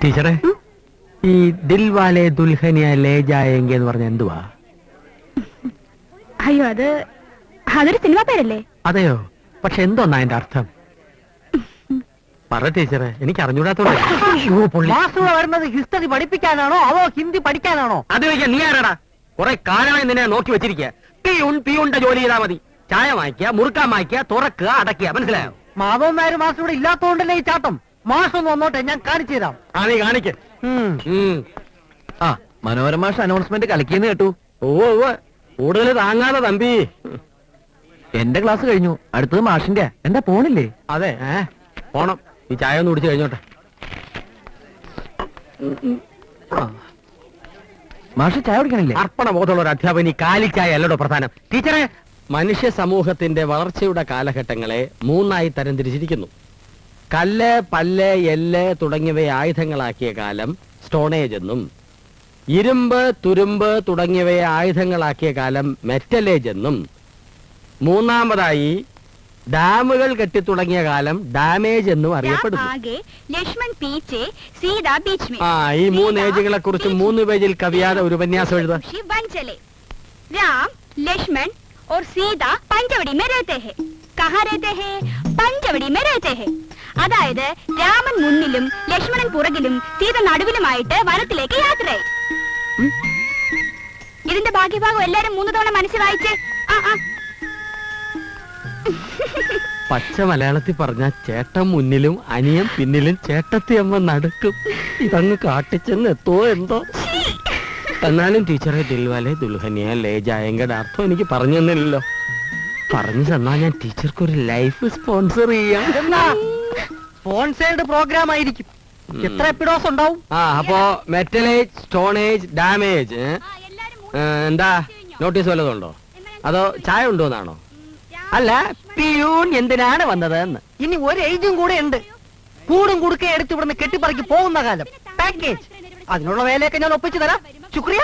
ടീച്ചറെ, ഈ ദിൽവാലെ ദുൽഹനിയ ലേ ജായേംഗെ എന്ന് പറഞ്ഞ എന്തുവാ? അയ്യോ, അതൊരു സിനിമ പേരല്ലേ? അതെയോ? പക്ഷെ എന്തോന്നാ അതിന്റെ അർത്ഥം? പറ ടീച്ചറെ, എനിക്ക് അറിഞ്ഞൂടാത്തോണ്ട്. വരുന്നത് ഹിസ്റ്ററി പഠിപ്പിക്കാനാണോ അതോ ഹിന്ദി പഠിക്കാനാണോ? അത് ചോദിക്കാൻ നീ ആരാടാ? കുറെ കാലമായി നിന്നെ നോക്കി വെച്ചിരിക്കുക. പിയൂണിന്റെ ജോലി ചെയ്താൽ മതി. ചായ വാങ്ങിക്കുക, മുറുക്കാൻ വാങ്ങിക്കുക, തുറക്കുക, അടയ്ക്കുക. മനസ്സിലായോ? മാധവൻ നായർ മാസ്റ്റർ ഇവിടെ ഇല്ലാത്തോണ്ടല്ലേ ഈ ചാട്ടം. മാഷ് ഒന്ന് വന്നോട്ടെ, ഞാൻ കാണിച്ചു തരാം. ആ, നീ കാണിക്ക്. ആ, മനോരമ അനൗൺസ്മെന്റ് കളിക്കുന്നു കേട്ടു. കൂടുതൽ താങ്ങാതെ തമ്പി. എന്റെ ക്ലാസ് കഴിഞ്ഞു, അടുത്തത് മാഷിന്റെ. എന്താ പോണില്ലേ? അതെ, പോണം. ഈ ചായ ഒന്ന് കുടിച്ചു കഴിഞ്ഞോട്ടെ. മാഷ് ചായ കുടിക്കണില്ലേ? അർപ്പണ ബോധമുള്ള ഒരു അധ്യാപകൻ ഈ കാലിച്ചായ അല്ലടോ പ്രധാനം. ടീച്ചറെ, മനുഷ്യ സമൂഹത്തിന്റെ വളർച്ചയുടെ കാലഘട്ടങ്ങളെ 3ആയി തരംതിരിച്ചിരിക്കുന്നു. കല്ല്, പല്ല്, എല്ല് തുടങ്ങിയവയെ ആയുധങ്ങളാക്കിയ കാലം സ്റ്റോണേജ് എന്നും, ഇരുമ്പ്, തുരുമ്പ് തുടങ്ങിയവയെ ആയുധങ്ങളാക്കിയ കാലം മെറ്റലേജ് എന്നും, 3ാമതായി ഡാമുകൾ കെട്ടിത്തുടങ്ങിയ കാലം ഡാമേജ് എന്നും അറിയപ്പെടുന്നു. ഈ 3 ഏജുകളെ കുറിച്ച് 3 പേജിൽ കവിയാതെ ഒരു ഉപന്യാസം എഴുതാം. राम, लक्ष्मण और सीता पंचवड़ी में रहते हैं. कहाँ रहते हैं? पंचवड़ी में रहते हैं. അതായത് രാമൻ മുന്നിലും ലക്ഷ്മണൻ പുറകിലും സീത നടുവിലുമായിട്ട് വനത്തിലേക്ക് യാത്രയായി. ഇതിന്റെ ഭാഗ്യഭാഗം എല്ലാരും 3 തവണ മനസ്സിൽ വായിച്ചേ. പച്ച മലയാളത്തിൽ പറഞ്ഞ ചേട്ടൻ മുന്നിലും അനിയൻ പിന്നിലും ചേട്ടത്തി അമ്മ നടുക്കും. ഇതങ്ങ് കാട്ടിച്ചെന്ന് എത്തോ എന്തോ. എന്നാലും ടീച്ചറെ, ദിൽവാലെ ദുൽഹനിയ ലേ ജായേംഗയുടെ അർത്ഥം എനിക്ക് പറഞ്ഞു തന്നില്ലല്ലോ. പറഞ്ഞു തന്നാ ഞാൻ ടീച്ചർക്കൊരു ലൈഫ് സ്പോൺസർ ചെയ്യാം. സ്പോൺസേർഡ് പ്രോഗ്രാം ആയിരിക്കും. എത്ര എപ്പിഡോസ് ഉണ്ടാവും? അപ്പോ മെറ്റലേജ്, സ്റ്റോണേജ്, ഡാമേജ്. എന്താ നോട്ടീസ് വല്ലതുണ്ടോ? അതോ ചായ ഉണ്ടോന്നാണോ? അല്ല, പിയൂൺ എന്തിനാണ് വന്നത് എന്ന്. ഇനി ഒരു ഏജും കൂടെ ഉണ്ട്. കൂടും കുടുക്കെ എടുത്ത് ഇവിടുന്ന് കെട്ടിപ്പറക്കി പോകുന്ന കാലം. പാക്കേജ് അതിനുള്ള വേലയൊക്കെ ഞാൻ ഒപ്പിച്ചു തരാം. ശുക്രിയ.